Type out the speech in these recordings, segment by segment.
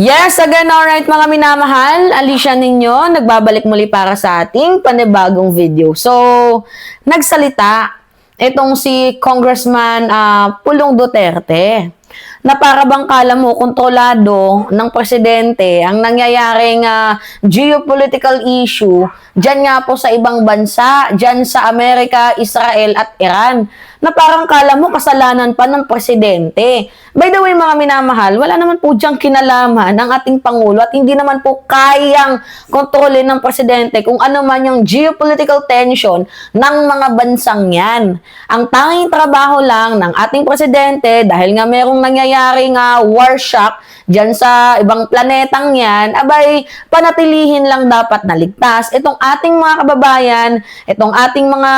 Yes, again, alright mga minamahal, Alicia ninyo, nagbabalik muli para sa ating panibagong video. So, nagsalita itong si Congressman Pulong Duterte na para bang kala mo kontrolado ng presidente ang nangyayaring geopolitical issue dyan nga po sa ibang bansa, dyan sa Amerika, Israel at Iran, na parang kala mo kasalanan pa ng presidente. By the way mga minamahal, wala naman po diyang kinalaman ng ating Pangulo at hindi naman po kayang kontrolin ng presidente kung ano man yung geopolitical tension ng mga bansang yan. Ang tanging trabaho lang ng ating presidente dahil nga merong nangyayaring war shock dyan sa ibang planetang yan, abay panatilihin lang dapat na ligtas itong ating mga kababayan, itong ating mga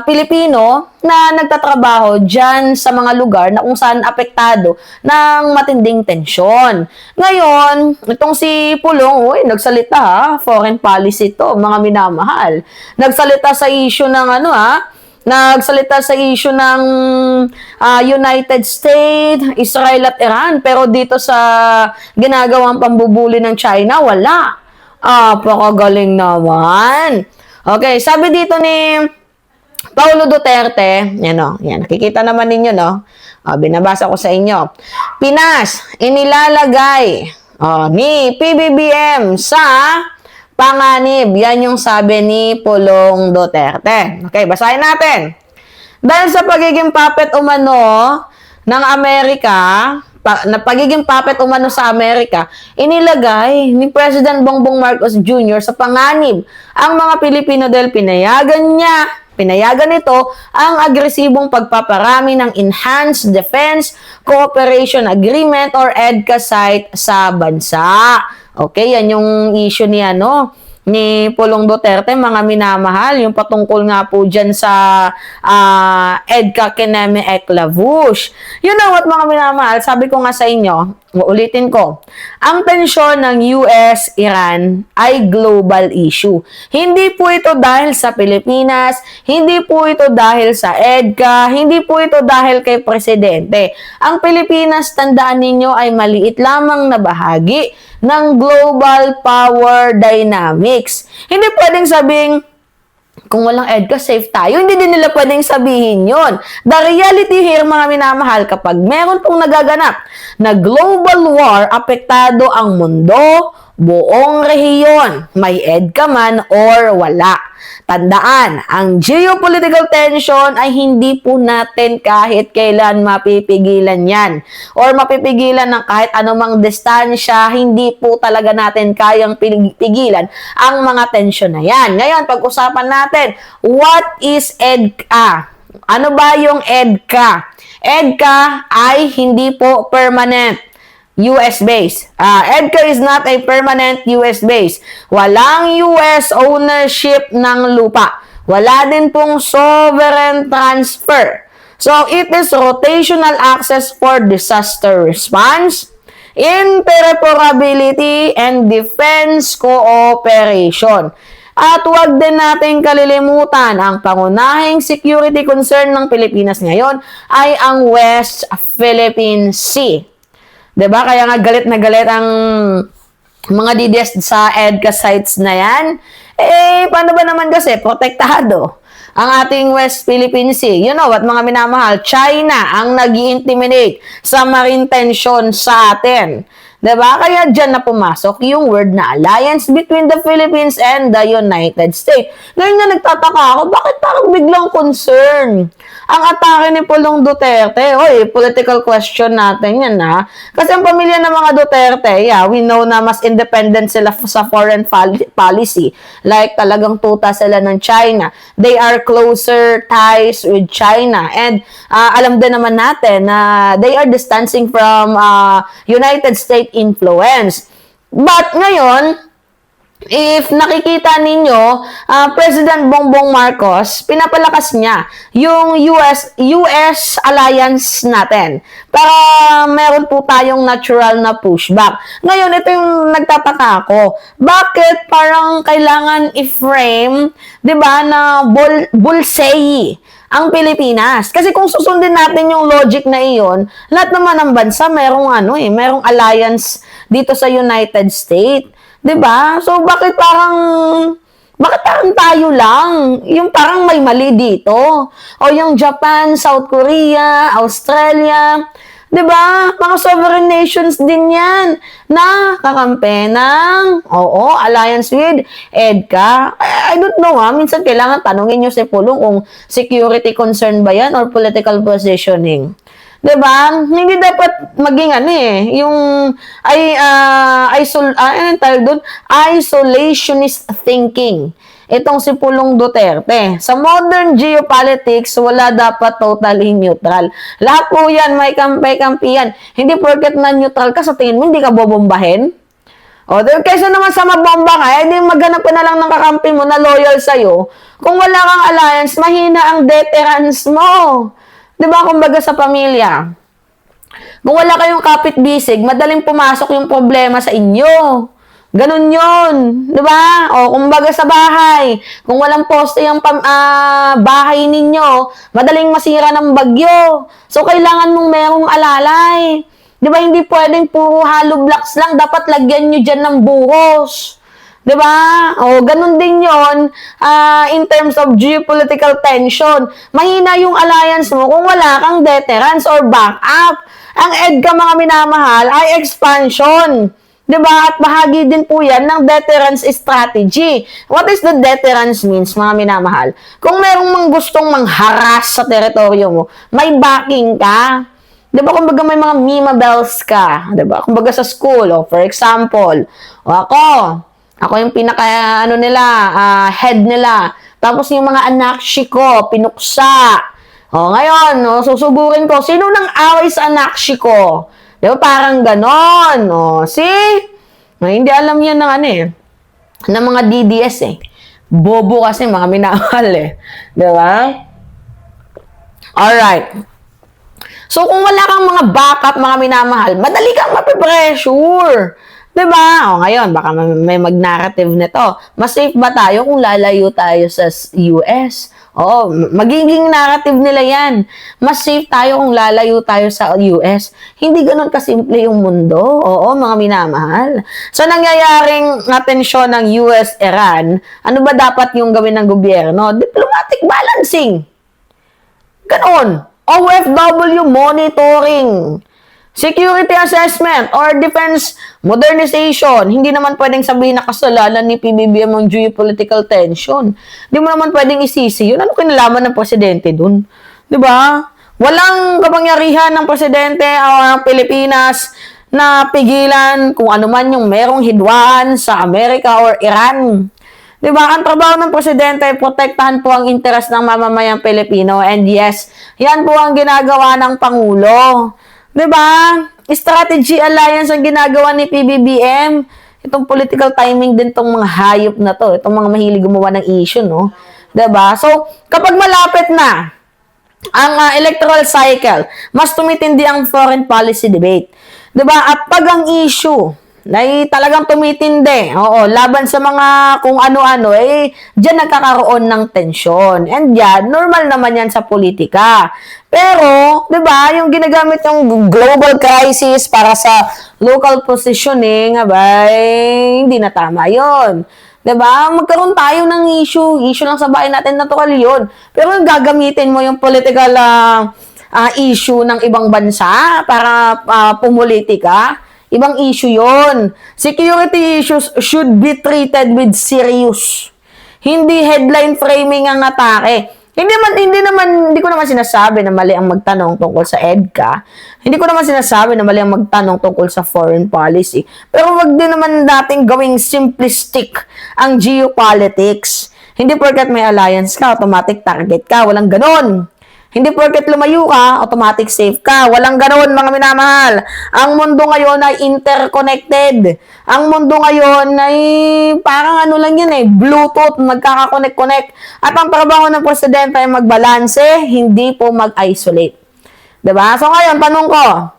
Pilipino na nagtatrabaho dyan sa mga lugar na kung saan apektado ng matinding tensyon. Ngayon, itong si Pulong, nagsalita foreign policy to, mga minamahal. Nagsalita sa issue ng nagsalita sa issue ng United States, Israel at Iran, pero dito sa ginagawang pambubuli ng China, wala. Pakagaling naman. Okay, sabi dito ni Paulo Duterte, yan, nakikita naman ninyo, no? Binabasa ko sa inyo. Pinas, inilalagay ni PBBM sa panganib. Yan yung sabi ni Pulong Duterte. Okay, basahin natin. Dahil sa pagiging puppet umano ng Amerika, na pagiging puppet umano sa Amerika, inilagay ni President Bongbong Marcos Jr. sa panganib ang mga Pilipino dahil pinayagan nito ang agresibong pagpaparami ng Enhanced Defense Cooperation Agreement or EDCA site sa bansa. Okay, yan yung issue ni Pulong Duterte, mga minamahal, yung patungkol nga po dyan sa EDCA Kineme Eklavush. You know what, mga minamahal, sabi ko nga sa inyo, ulitin ko, ang tensyon ng US-Iran ay global issue. Hindi po ito dahil sa Pilipinas, hindi po ito dahil sa EDCA, hindi po ito dahil kay Presidente. Ang Pilipinas, tandaan ninyo, ay maliit lamang na bahagi ng global power dynamics. Hindi pwedeng sabing, kung walang EDCA, safe tayo. Hindi din nila pwedeng sabihin yon. The reality here, mga minamahal, kapag meron pong nagaganap na global war, apektado ang mundo, buong rehiyon, may EDCA man or wala. Tandaan, ang geopolitical tension ay hindi po natin kahit kailan mapipigilan yan. Or mapipigilan ng kahit anumang distansya, hindi po talaga natin kayang pigilan ang mga tension na yan. Ngayon, pag-usapan natin, what is EDCA? Ano ba yung EDCA? EDCA ay hindi po permanent US base. EDCA is not a permanent US base. Walang US ownership ng lupa. Wala din pong sovereign transfer. So, it is rotational access for disaster response, interoperability, and defense cooperation. At huwag din natin kalilimutan, ang pangunahing security concern ng Pilipinas ngayon ay ang West Philippine Sea. Diba? Kaya nga galit na galit ang mga DDS sa EDCA sites na yan. Paano ba naman kasi? Protektado ang ating West Philippine Sea. You know what, mga minamahal? China ang nag-i-intimidate sa marine tension sa atin. Diba? Kaya dyan na pumasok yung word na alliance between the Philippines and the United States. Ngayon nga nagtataka ako, bakit parang biglang concern ang atake ni Pulong Duterte? Political question natin yan Kasi ang pamilya ng mga Duterte, we know na mas independent sila sa foreign policy. Like talagang tuta sila ng China. They are closer ties with China. And alam din naman natin na they are distancing from United States influence. But ngayon, if nakikita ninyo, President Bongbong Marcos, pinapalakas niya yung US alliance natin para meron po tayong natural na pushback. Ngayon, ito yung nagtataka ako. Bakit parang kailangan i-frame, 'di ba, na bulseyi ang Pilipinas? Kasi kung susundin natin yung logic na iyon, lahat naman ng bansa merong merong alliance dito sa United States. 'Di ba? So, bakit parang tayo lang? Yung parang may mali dito. O yung Japan, South Korea, Australia, 'di ba? Mga sovereign nations din 'yan na kakampi ng alliance with EDCA. I don't know minsan kailangan tanungin niyo si Pulong kung security concern ba 'yan or political positioning. 'Di ba? Hindi dapat maging yung isolationist thinking. Itong si Pulong Duterte. Sa modern geopolitics, wala dapat totally neutral. Lahat po yan, may kampi-kampiyan. Hindi porket na neutral ka, sa tingin mo, hindi ka bobombahin? Kaysa naman sa mabomba ka, hindi maghanap ka na lang ng kakampi mo na loyal sa'yo. Kung wala kang alliance, mahina ang deterrence mo. Diba, kumbaga sa pamilya. Kung wala kayong kapit-bisig, madaling pumasok yung problema sa inyo. Ganun yun. Diba? Kumbaga sa bahay. Kung walang poste yung bahay ninyo, madaling masira ng bagyo. So, kailangan mong merong alalay. Diba? Hindi pwedeng puro hollow blocks lang. Dapat lagyan nyo dyan ng buhos. Diba? Ganun din yon in terms of geopolitical tension. Mahina yung alliance mo kung wala kang deterrence or backup. Ang EDCA, mga minamahal, ay expansion. Diba? At bahagi din po yan ng deterrence strategy. What is the deterrence means, mga minamahal? Kung merong gustong mangharas sa teritoryo mo, may backing ka. Diba? Kumbaga may mga Mima Bells ka. Diba? Kumbaga sa school, for example, ako yung pinaka, head nila. Tapos yung mga anakshi ko, pinuksa. Ngayon, susuburin ko, sino nang away sa anakshi ko? Diba? Parang ganon. Hindi alam yan ng mga DDS Bobo kasi mga minahal Diba? Alright. So, kung wala kang mga backup, mga minamahal, madali kang mapipressure. Diba? Ngayon, baka may mag-narrative nito. Mas safe ba tayo kung lalayo tayo sa US? Magiging narrative nila yan. Mas safe tayo kung lalayo tayo sa US. Hindi ganun kasimple yung mundo. Mga minamahal. So, nangyayaring atensyon ng US-Iran, ano ba dapat yung gawin ng gobyerno? Diplomatic balancing. Ganon. OFW monitoring. Security assessment or defense modernization. Hindi naman pwedeng sabihin na kasalanan ni PBBM ang geopolitical tension. Hindi mo naman pwedeng isisi yun. Ano kinalaman ng presidente dun? Diba? Walang kapangyarihan ng presidente o ng Pilipinas na pigilan kung ano man yung merong hidwaan sa Amerika or Iran. Diba? Ang trabaho ng presidente ay protektahan po ang interes ng mamamayang Pilipino. And yes, yan po ang ginagawa ng Pangulo. Diba? Strategy alliance ang ginagawa ni PBBM. Itong political timing din tong mga hayop na to. Itong mga mahilig gumawa ng issue, no? Diba? So, kapag malapit na ang electoral cycle, mas tumitindi ang foreign policy debate. Diba? At pag ang issue ay talagang tumitindi, laban sa mga kung ano-ano, dyan nagkakaroon ng tensyon. And yan, normal naman yan sa politika. Pero, di ba, yung ginagamit yung global crisis para sa local positioning, hindi na tama yun. Di ba? Magkaroon tayo ng issue lang sa bahay natin, natural yun. Pero yung gagamitin mo yung political issue ng ibang bansa para pumulitika, ibang issue yon. Security issues should be treated with serious. Hindi headline framing ang atake. Hindi ko naman sinasabi na mali ang magtanong tungkol sa EDCA. Hindi ko naman sinasabi na mali ang magtanong tungkol sa foreign policy. Pero wag din naman nating gawing simplistic ang geopolitics. Hindi porket may alliance ka, automatic target ka. Walang ganon. Hindi porket lumayo ka, automatic safe ka. Walang ganoon, mga minamahal. Ang mundo ngayon ay interconnected. Ang mundo ngayon ay parang lang yan Bluetooth, magkakakonect-connect. At ang trabaho ng presidente ay magbalanse, hindi po mag-isolate. Diba? So ngayon, tanong ko,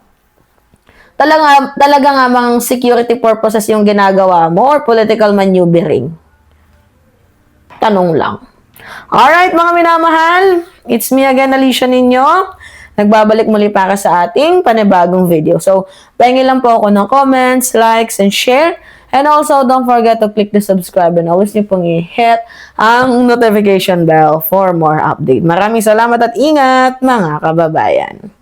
talaga nga mga security purposes yung ginagawa mo or political maneuvering? Tanong lang. Alright, mga minamahal. It's me again, Alicia ninyo. nagbabalik muli para sa ating panibagong video. So, pahingi lang po ako ng comments, likes, and share. And also, don't forget to click the subscribe and always niyo pong i-hit ang notification bell for more update. Maraming salamat at ingat, mga kababayan.